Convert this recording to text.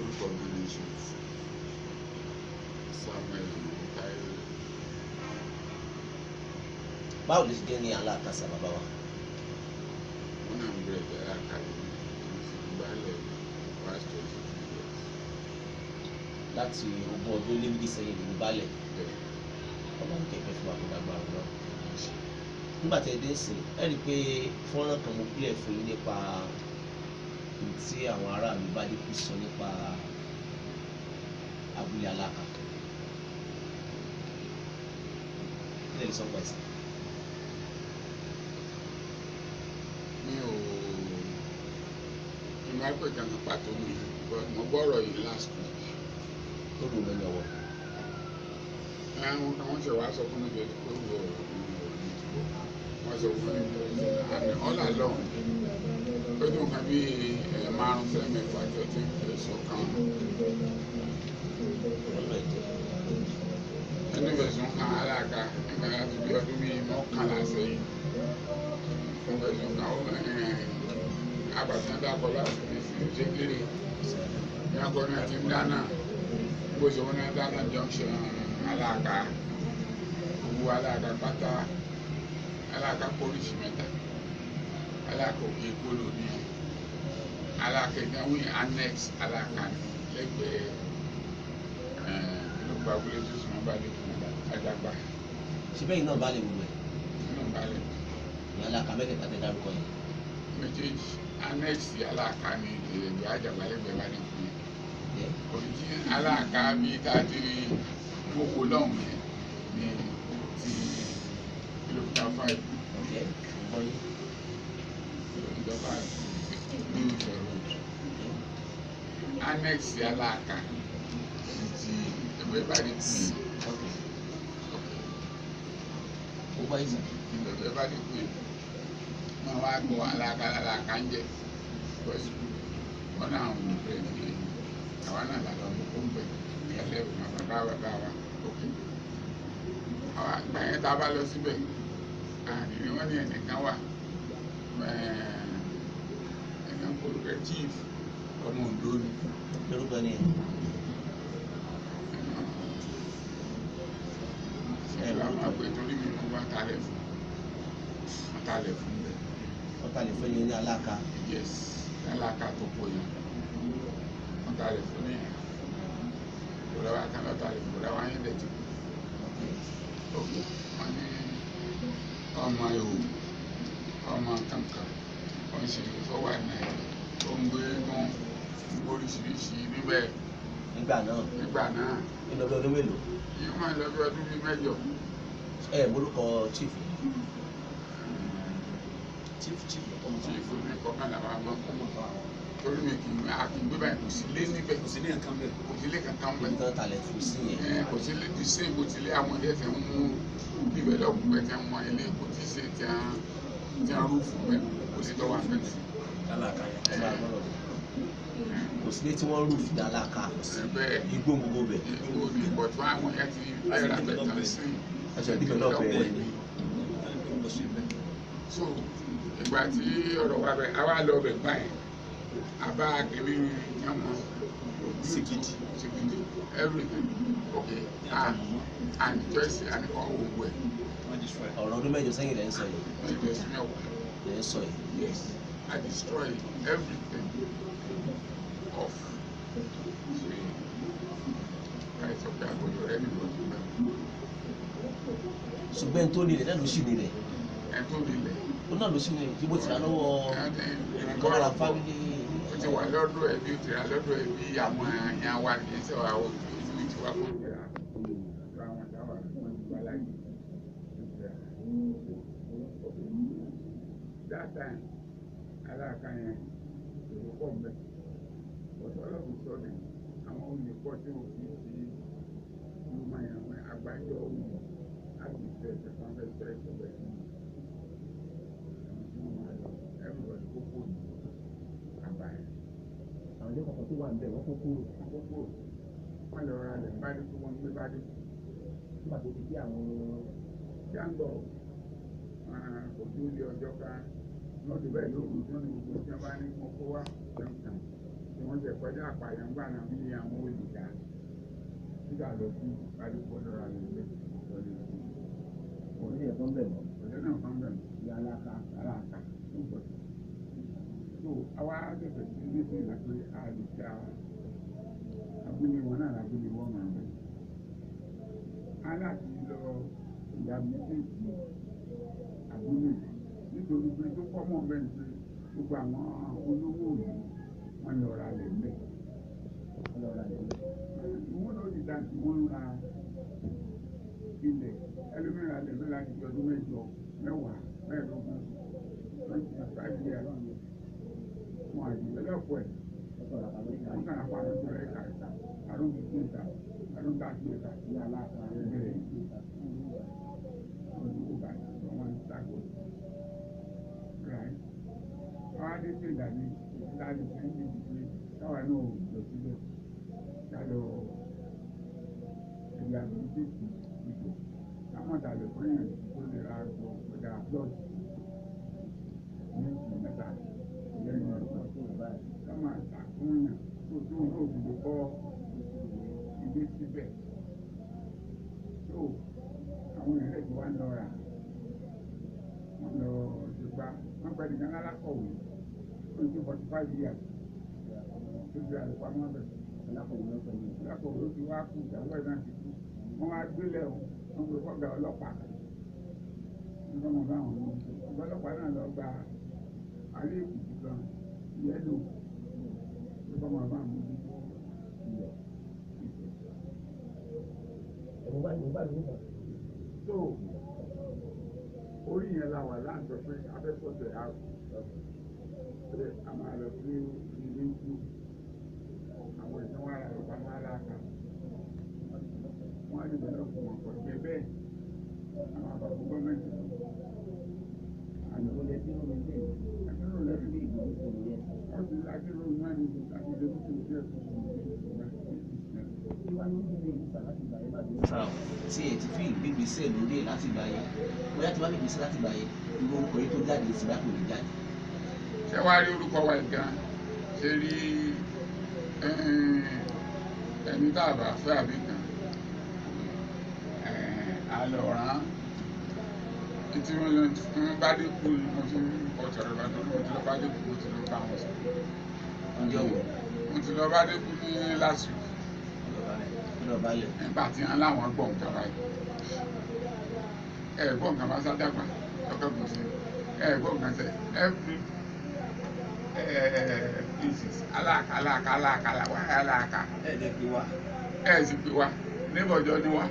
orúkọ mi ní Chief Samuel Táíwò. Báwo lè ṣe jẹ́ ní aláàkàsà bàbá wa? Wọ́n náà ń bẹ̀rẹ̀ bẹ̀rẹ̀ àkàlẹ̀ ìgbàlẹ̀ past 22 years. Láti ogún ọdún lé méjì sẹ́yìn ní balẹ̀. Ọlọ́run kẹ̀kẹ́ fún àgbàlagbà lọ. Nígbà tí ẹ dé sí ẹ rí i pé fọ́nrán kan mo pílẹ̀ fún yín nípa tí àwọn aráàlú bá dé kú sọ nípa abúlé Aláàkà. Kí lè sọ pa ẹ̀sìn? Mi ò ní wá pè kankan pàtó mi, mo gbọ́rọ̀ yìí last week. Tó lù mí lọ́wọ́. Àwọn kan wọ́n ṣe wá sọ fún mi pé ó wọ wọ́n sọ fún mi àmì all along ó dùn kan bí márùn sẹ́mẹ̀fà tó ti ń pè sọ kan. Ẹni fẹ̀sùn kan Aláàkà nígbà láti bí ọdún bíi mọ́kànlá sẹ́yìn. Wọ́n fẹ̀sùn kan àbàtàn dàpọ̀ láti fi ṣe kéré. Ní akọni àti ń dáná bó ṣe wọ́n náà dáná junction Aláàkà gbogbo Aláàkà pátá Aláàkà pólísì mẹ́ta Aláàkà òkè kóló ní Aláàkà ìdánwò annex Aláàkà lẹ́gbẹ̀ẹ́ ìlúgba abúlé tó sùn bá lè fún Àjàgbá. Síbẹ̀ yìí náà bá lè wúwo ẹ̀. Náà bá lè. Ní Aláàkà mẹ́tẹ̀ẹ̀ta tẹ dárúkọ yẹn. Méjèèjì annex Aláàkà ní ìlú Àjàgbá lẹ́gbẹ̀ẹ́ bá lè fún yẹn. Òrìjì Aláàkà bíi tá a ti rí gbogbo lọ́hùn yẹn ní ti kìlómítà 5 ìjọba ní ìfẹ̀rọ̀ annex Aláàkà ti ẹgbẹ́ bá lè fún yẹn. Gbogbo àìsàn. Ìgbẹ̀gbẹ̀ bá lè fún yẹn. Wọ́n wá gbọ́ Aláàkà ń jẹ pẹ̀sù wọ́n náà ń bẹ̀rẹ̀ ní àwọn náà làlọ́ ọmọ kó ń bẹ̀ ẹlẹ́rù náà bàbá wa òkè. Àwọn àgbà yẹn tá a bá lọ síbẹ̀ àdìrí wọ́n ní ẹnìkan wà ẹ̀kan kórúkẹ Chief ọmọ Oǹdó ni. Lórúkọ ni ẹ̀. Ẹ̀rọ àwọn àgbẹ̀ torí mi kò wá talẹ̀ fún bẹ́ẹ̀. Wọ́n ta lè fẹ́ yín ní Aláàkà. Yes, Aláàkà tó pọ̀ yẹn. Wọ́n ta lè fún yẹn. Kòlá wa kan lọ ta lè kòlá wa yẹn dẹ̀tí. Wọ́n ní ọmọ ihò ọmọ kankan wọ́n sì lè fọwọ́ náà tó ń gbé gán oríṣiríṣi níbẹ̀. Nígbà náà. Nínú ọdún mélòó? Yìí máa lọ bí ọdún bíi 8. Ẹ morúkọ Chief. Chief ní kọ́kànlá wa gbọ́. Torí mi kì í gbé báyìí kò sí lé níbẹ̀. Kò sí ní nǹkan bẹ́ẹ̀. Kò sí lé kankan bẹ́ẹ̀. Nǹkan talẹ̀ fún sí yẹn. Kò sí lé di sẹ́yìn kò sí lé àwọn ilé tẹ̀ ń mú bíbélọ́ọ̀kù pẹ̀ tẹ̀ ń mọ ilé kò tí ì ṣe tí a rúfù bẹ́ẹ̀ kò sí tọ́wọ́ àfẹ́tì. Aláàkà yẹn. Kò sí lé tí wọ́n rúfù ní Aláàkà. Igbó gbogbo bẹ̀. Igbó ni ìbọ̀tún àwọn yẹn ti bẹ̀rẹ̀ àbẹ̀tàn sí. Ẹ̀sọ̀ ìdíbẹ̀ náà bẹ̀rẹ̀ ni. So ìgbà tí ọ̀rọ̀ wa bẹ̀ àwa lọ bẹ̀ báyìí àbá kìíní yàmọ̀ Sìkìdì everything okay and just and gbogbo ẹ̀. Ọ̀rọ̀ ọdún 8 sẹ́yìn lẹ́ ń sọ yìí. Lẹ́ ń sọ yìí. Yes, I destroyed everything of àìsàn pé àgbọ̀dọ̀ rẹ̀ nìkan tó bẹ̀. Ṣùgbọ́n tó nílẹ̀ náà ló sì nílẹ̀. Ẹ tó nílẹ̀. Ó náà ló sì nílẹ̀ tí mo ti rà lọ́wọ́ ìkọ́lára fámìlì. Ó ti wà lọ́dọ̀ ẹbí, ó ti rà lọ́dọ̀ ẹbí àwọn àyàn wa kì í ṣe àwọn ojú ìtiwá kò jẹ́ àwọn táwa wọn ti wá láyé. That time Aláàkà yẹn èrò pọ̀ mbẹ́. Ọ̀sán ọlọ́run sọ ni àwọn olùkọ́ tí wọ́n fi ṣe ìlú mayàwé àgbájọ ohun láti fẹ́ ẹ̀sán fẹ́ fẹ́ ẹ̀sán bẹ́ẹ̀ ni everybody kókó ní àbáyé. Àwọn ilé kọ̀ọ̀kan tó wà níbẹ̀ wọ́n kókó. Wọ́n lọ ra lẹ̀ bá dé tó wọ́n gbé bá dé. Nígbà tó ti dé àwọn jágbọ̀ kò tó lé ọjọ́ ká wọ́n ti bẹ́ẹ̀ lóògùn tó ní gbogbo tí wọ́n bá ní wọ́n kó wá jẹun tí wọ́n jẹ kọjá àpàyàn gbà náà bí àwọn olùdá nígbà lọ sí kálukú lọ́ra lè gbé lọ́dẹ sí. Òní ẹ̀kọ́ ń bẹ̀ mọ́. Ọ̀dẹ́ náà kan bẹ̀ mọ́. Ní aláka. Aláka ló gbọ́ sí. So àwa àgbẹ̀fẹ̀ sí ilé sí ìlà pé a lè dá abúlé wọn náà lábúlé wọn máa bẹ̀. A láti lọ ìyá méjèèjì abúlé nítorí pé tó kọ́ mọ̀ bẹ́ẹ̀ ni pé gbogbo àwọn olówó yìí wọ́n lọ ra lẹ̀ mẹ́. Wọ́n lọ di dáńtì wọ́n ra ilẹ̀ ẹlòmíràn lẹ̀ mẹ́la ti ọdún mẹ́jọ mẹ́wàá mẹ́ẹ̀ẹ́dógún 25 years wọn àdìbẹ́lẹ́pọ̀ ẹ̀ wọ́n kàn án pàrọ̀ tó rẹ̀ kàìkà àrùn fífún ìta àrùn tàbí ìta ní aláàfáà ẹgbẹ̀rẹ̀ olùkó báyìí wọ́n ń sàgbó ráì àwọn adéṣe ìdàní láti sẹ́ńdì ìdílé káwa náà lọ sílẹ̀ kálọ̀ ẹ̀yà méjèèjì ìbò àwọn àtàlẹ̀ fún èèyàn tó lè ra àgbọ̀ ọ̀dà plọ́ọ̀tì ní ìlú mẹ́ta lẹ́yìn ọ̀sán ká máa ṣàkóyàn tó tó ń òbí kọ́ ilé síbẹ̀ tó àwọn èèyàn tí wọ́n lọ rà wọ́n lọ ṣùgbà wọ́n pẹ̀lú ìyá alákọ̀wé ó ti 45 years tó ti àlùpàmọ́ bẹ̀ alákọ̀wé ó ti wá kú ìyàwó ẹ̀ náà ti kú wọ́n wá gbélé wọn gbé fọ́gà ọlọ́pàá nígbà wọn bá wọn lọ ọgbà ọlọ́pàá náà lọ gba alẹ́ èkìtì kan yẹ́lò nígbà wọn bá wọn lọ so orí yẹn la wà láǹtọ̀ pé abẹ́sọ̀tẹ̀ pé a máa lọ sí ilé ikú àwọn ìtàn wà lára ọ̀pá máa láàkà wọ́n á lè bẹ̀rẹ̀ fún wọn pọ̀ jẹ́ bẹ́ẹ̀ àwọn àbàbọ̀ gọ́ọ̀mẹ̀ntì Àlùkò lè tí ó lè dé. àdúró lẹ́sìn ní ìgbòho sọ̀rọ̀ yẹn ọdún àdúró náà ní àti ìdẹ́kùtù díẹ̀ fún Tí wá ní ìdílé ìgbésà láti gbà yẹn láti Fara tí ẹ ti fi ìgbégbèsè lórí ẹ̀ láti gbà yẹn bóyá tí wọ́n fi gbèsè láti gbà yẹn irú orúkọ yìí tó jáde sí báyìí kò lè jáde. ṣé wàá rí orúkọ wa gan ṣe rí ẹni tá a bá fẹ́ àbí kan àlọ́ràn tí wọ́n lọ bá dé kú ni mo fi ń bọ̀ sọ̀rọ̀ bá tó mo ti lọ bá dé kú mo ti lọ bá wọn sọ. Ǹjẹ́ òwò mo ti lọ bá dé kú ní last week ọ̀dọ̀ balẹ̀ nígbà tí wọ́n láwọn gbọ́ nǹkan báyìí gbọ́ nǹkan bá sádàgbà lọ́kọ̀ kò sí gbọ́ nǹkan sẹ́ every places aláàkà wáyà aláàkà ẹ̀ lè pè wá. sì pè wá níbọ̀jọ́ ni wá